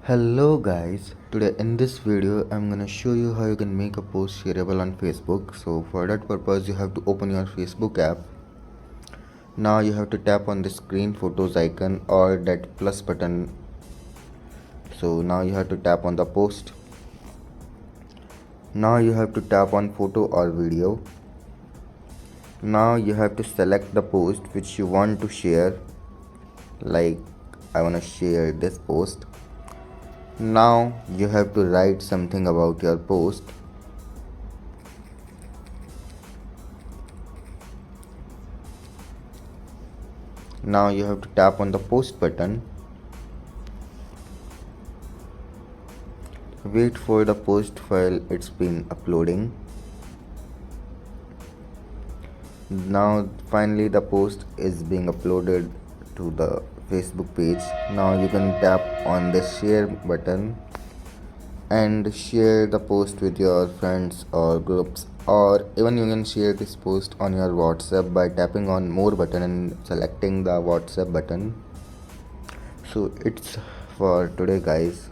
Hello guys, today in this video I'm gonna show you how you can make a post shareable on Facebook. So for that purpose you have to open your Facebook app. Now you have to tap on the screen photos icon or that plus button. So now you have to tap on the post. Now you have to tap on photo or video. Now you have to select the post which you want to share. Like I wanna share this post. Now you have to write something about your post. Now you have to tap on the post button. Wait for the post file, it's been uploading. Now finally the post is being uploaded to the Facebook page. Now you can tap on the share button and share the post with your friends or groups, or even you can share this post on your WhatsApp by tapping on more button and selecting the WhatsApp button. So it's for today guys.